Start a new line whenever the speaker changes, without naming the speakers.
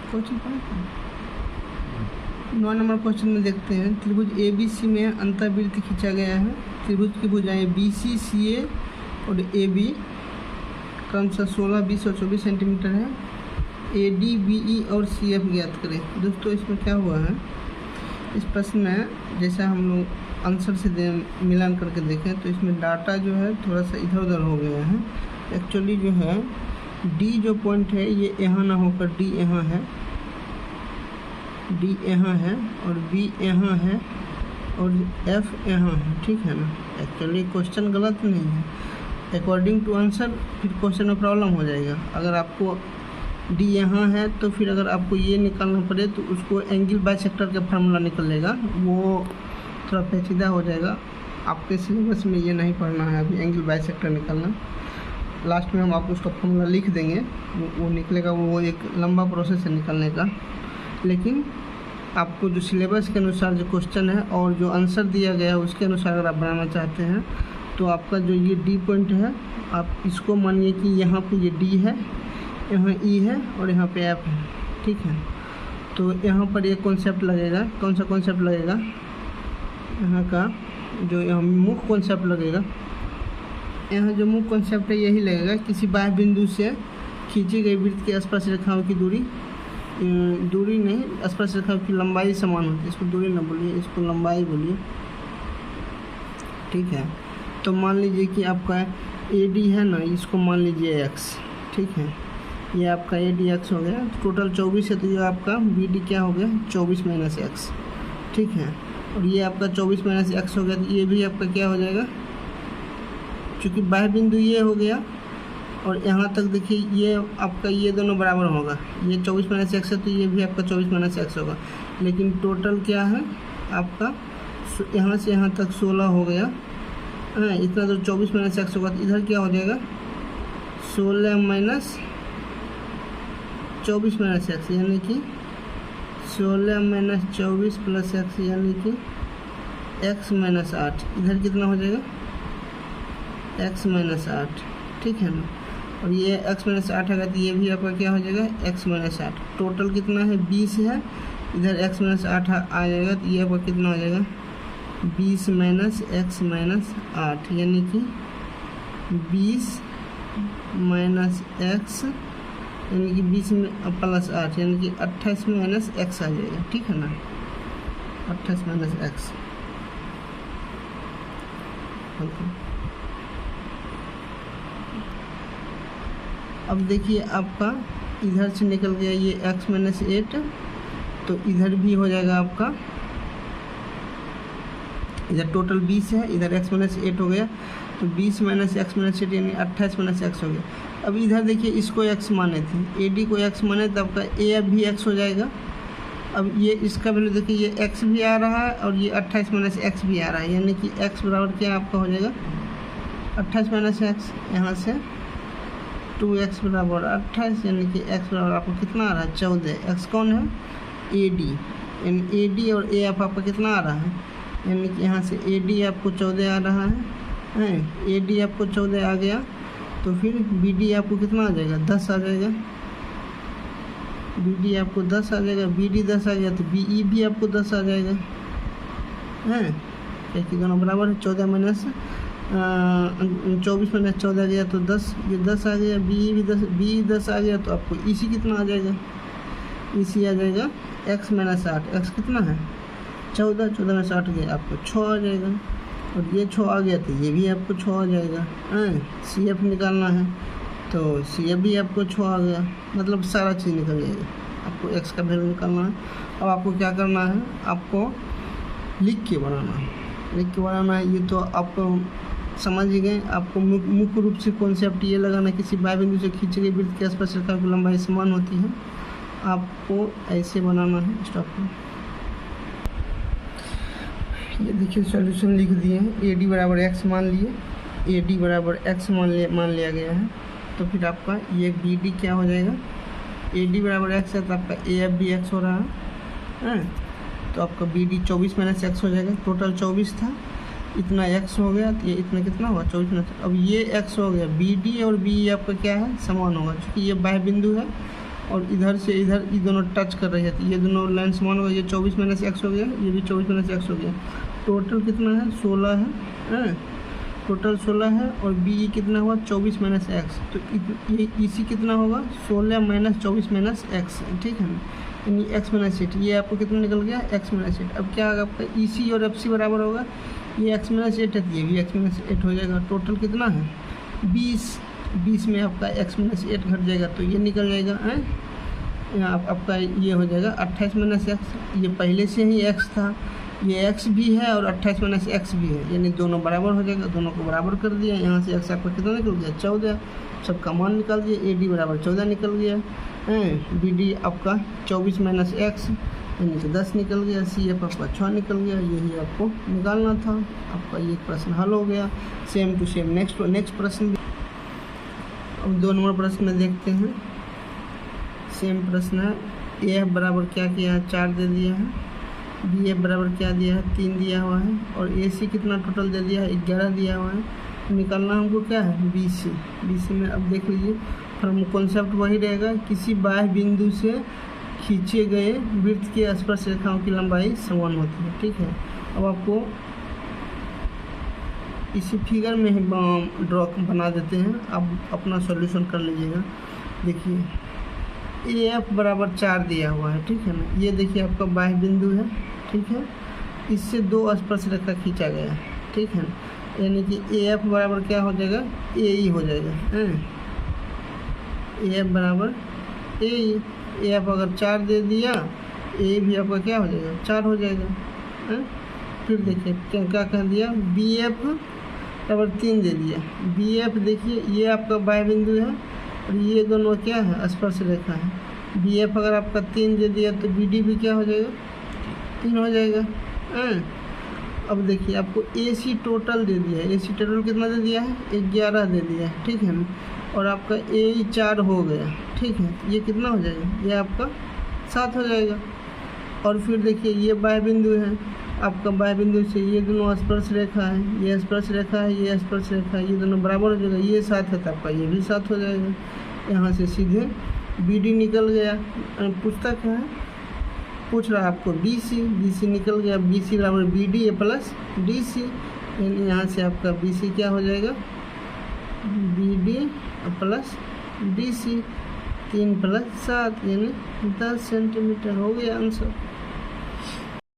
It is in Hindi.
9 नंबर क्वेश्चन में देखते हैं, त्रिभुज ABC में अंतर्वृत्त खींचा गया है। त्रिभुज की भुजाएं BC, CA और AB क्रमशः 16, 20 और 24 सेंटीमीटर है। AD, BE और CF ज्ञात करें। दोस्तों इसमें क्या हुआ है, इस प्रश्न में जैसा हम लोग आंसर से मिलान करके देखें तो इसमें डाटा जो है थोड़ा सा इधर उधर हो गया है। एक्चुअली जो है D जो पॉइंट है ये यहाँ ना होकर D यहाँ है, D यहाँ है और B यहाँ है और F यहाँ है, ठीक है ना। एक्चुअली क्वेश्चन गलत नहीं है, अकॉर्डिंग टू आंसर फिर क्वेश्चन में प्रॉब्लम हो जाएगा। अगर आपको D यहाँ है तो फिर अगर आपको ये निकालना पड़े तो उसको एंगल बाइसेक्टर का फार्मूला निकलेगा, वो थोड़ा पेचीदा हो जाएगा। आपके सिलेबस में ये नहीं पढ़ना है अभी एंगल बाइसेक्टर निकालना। लास्ट में हम आपको उसका फार्मूला लिख देंगे, वो निकलेगा, वो एक लंबा प्रोसेस है निकालने का। लेकिन आपको जो सिलेबस के अनुसार जो क्वेश्चन है और जो आंसर दिया गया है उसके अनुसार अगर आप बनाना चाहते हैं तो आपका जो ये D पॉइंट है, आप इसको मानिए कि यहाँ पे ये D है, यहाँ E है और यहाँ पे F है, ठीक है। तो यहाँ पर ये कॉन्सेप्ट लगेगा, कौन सा कॉन्सेप्ट लगेगा, यहाँ का जो यहाँ मुख्य कॉन्सेप्ट लगेगा, यहाँ जो मुख्य कॉन्सेप्ट है यही लगेगा। किसी बाह्य बिंदु से खींची गई वृत्त के स्पर्श रेखाओं की दूरी नहीं, स्पर्श रेखाओं की लंबाई समान होती है। इसको दूरी ना बोलिए, इसको लंबाई बोलिए, ठीक है। तो मान लीजिए कि आपका AD है ना, इसको मान लीजिए X, ठीक है। ये आपका AD X हो गया, टोटल 24 है तो ये आपका BD क्या हो गया, 24 - X, ठीक है। और ये आपका 24 - X हो गया तो ये भी आपका क्या हो जाएगा, चूँकि बाह्य बिंदु ये हो गया और यहाँ तक देखिए ये आपका ये दोनों बराबर होगा, ये 24 - X है तो ये भी आपका 24 - X होगा। लेकिन टोटल क्या है आपका, यहाँ से यहाँ तक 16 हो गया, हाँ इतना तो 24 - X होगा। तो इधर क्या हो जाएगा 16 - 24 - X, यानी कि 16 - 24 + X यानी कि X - 8। इधर कितना हो जाएगा X - 8, ठीक है ना। और ये X - 8 है तो ये भी आपका क्या हो जाएगा X - 8। टोटल कितना है 20 है, इधर X - 8 आ जाएगा तो ये आपका कितना हो जाएगा 20 - X - 8, यानी कि 20 - X यानी कि 20 + 8 यानी कि 28 - X आ जाएगा, ठीक है ना, 28 - X। अब देखिए आपका इधर से निकल गया ये X - 8, तो इधर भी हो जाएगा आपका, इधर टोटल 20 है, इधर X - 8 हो गया तो 20 - X - 8 यानी 28 - X हो गया। अब इधर देखिए इसको X माने थे, AD को X माने तो आपका AF भी X हो जाएगा। अब ये इसका वैल्यू देखिए ये X भी आ रहा है और ये 28 - X भी आ रहा है, यानी कि X बराबर क्या आपका हो जाएगा 28 - X। यहाँ से 2X बराबर 28 यानी कि X बराबर आपको कितना आ रहा है 14। X कौन है AD, यानी AD और AF आपका कितना आ रहा है, यानी कि यहाँ से AD आपको 14 आ रहा है, AD आपको 14 आ गया तो फिर BD आपको कितना आ जाएगा 10 आ जाएगा, BD आपको 10 आ जाएगा, BD 10 आ गया तो BE भी आपको 10 आ जाएगा, क्योंकि दोनों बराबर है। 14 - 24 - 14 गया तो 10, ये 10 आ गया, BE भी 10 आ गया तो आपको EC कितना आ जाएगा, EC आ जाएगा X - 8। X कितना है 14, 14 - 8 गया आपको 6 आ जाएगा, और ये 6 आ गया तो ये भी आपको 6 आ जाएगा। CF निकालना है तो CF भी आपको 6 आ गया, मतलब सारा चीज़ निकल जाएगा। आपको X का वैल्यू निकालना है। अब आपको क्या करना है, आपको लिख के बनाना है। ये तो आपको समझ ही गए। आपको मुख्य रूप से कॉन्सेप्ट ये लगाना, किसी बाह्य बिंदु से खींची गई वृत्त के स्पर्श रेखा की लंबाई समान होती है, आपको ऐसे बनाना है। स्टॉप। ये देखिए सॉल्यूशन लिख दिए हैं। AD बराबर X मान लिए, AD बराबर X मान लिया गया है। तो फिर आपका ये BD क्या हो जाएगा, AD बराबर X है तो आपका AF भी X हो रहा है, तो आपका BD 24 - X हो जाएगा। टोटल 24 था, इतना X हो गया तो ये इतना कितना होगा 24 अब ये X हो गया। BD और BE आपका क्या है समान होगा, क्योंकि ये बाह्य बिंदु है और इधर से इधर ये दोनों टच कर रही है, तो ये दोनों लाइन समान हो गया। ये 24 माइनस एक्स हो गया, ये भी 24 माइनस एक्स हो गया। टोटल कितना है 16 है, टोटल 16 है। और बी कितना हुआ 24 माइनस एक्स, तो ये इसी कितना होगा 16 माइनस 24 माइनस एक्स, ठीक है ना, यानी एक्स माइनस 8। ये आपको कितना निकल गया एक्स माइनस 8। अब क्या होगा आपका ई सी और एफ सी बराबर होगा, ये एक्स माइनस 8 है, ये भी एक्स माइनस 8 हो जाएगा। टोटल कितना है 20 में आपका एक्स माइनस 8 घट जाएगा, तो ये निकल जाएगा आपका ये हो जाएगा 28 माइनस एक्स। ये पहले से ही एक्स था, ये एक्स भी है और 28 माइनस एक्स भी है, यानी दोनों बराबर हो जाएगा। दोनों को बराबर कर दिया, यहाँ से एक्स आपका कितना निकल गया 14, सबका मान निकाल दिया। ए डी बराबर 14 निकल गया है, बी डी आपका 24 माइनस एक्स यानी कि 10 निकल गया। सी एफ आपका 6 निकल गया। यही आपको निकालना था। आपका ये प्रश्न हल हो गया। सेम टू सेम नेक्स्ट प्रश्न। अब 2 नंबर प्रश्न में देखते हैं। सेम प्रश्न है। ए एफ बराबर क्या किया है 4 दे दिया है, बी एफ बराबर क्या दिया है 3 दिया हुआ है, और ए सी कितना टोटल दे दिया है 11 दिया हुआ है। निकालना हमको क्या है बी सी। बी सी में अब देख लीजिए फॉर्म कॉन्सेप्ट वही रहेगा, किसी बाह्य बिंदु से खींचे गए वृत्त के स्पर्श रेखाओं की लंबाई समान होती है, ठीक है। अब आपको इसी फिगर में ही ड्रॉ बना देते हैं, अब अपना सॉल्यूशन कर लीजिएगा। देखिए ए एफ बराबर 4 दिया हुआ है, ठीक है ना। ये देखिए आपका बाह्य बिंदु है, ठीक है, इससे 2 स्पर्श रेखा खींचा गया है, ठीक है, यानी कि ए एफ बराबर क्या हो जाएगा ए ई हो जाएगा। ए एफ बराबर ए ई। ए एफ अगर 4 दे दिया, ए भी आपका क्या हो जाएगा 4 हो जाएगा। फिर देखिए क्या कह दिया बी एफ बराबर 3 दे दिया। बी एफ देखिए ये आपका बाह्य बिंदु है और ये दोनों क्या है स्पर्श रेखा है। बी एफ अगर आपका 3 दे दिया तो बी डी भी क्या हो जाएगा 3 हो जाएगा। अब देखिए आपको ए सी टोटल दे दिया है। ए सी टोटल कितना दे दिया है 11 दे दिया है, ठीक है ना। और आपका ए ई 4 हो गया, ठीक है, ये कितना हो जाएगा ये आपका 7 हो जाएगा। और फिर देखिए ये बाह्य बिंदु है, आपका बाह्य बिंदु से ये दोनों स्पर्श रेखा है, ये स्पर्श रेखा है, ये स्पर्श रेखा है, ये दोनों बराबर हो जाएगा। ये 7 है तो आपका ये भी 7 हो जाएगा। यहाँ से सीधे बी डी निकल गया। पुस्तक है पूछ रहा है आपको बी सी निकल गया। बी सी बराबर B D A plus D C, यानी यहाँ से आपका बी सी क्या हो जाएगा B D plus D C. 3 + 7 यानी 10 सेंटीमीटर हो गया आंसर।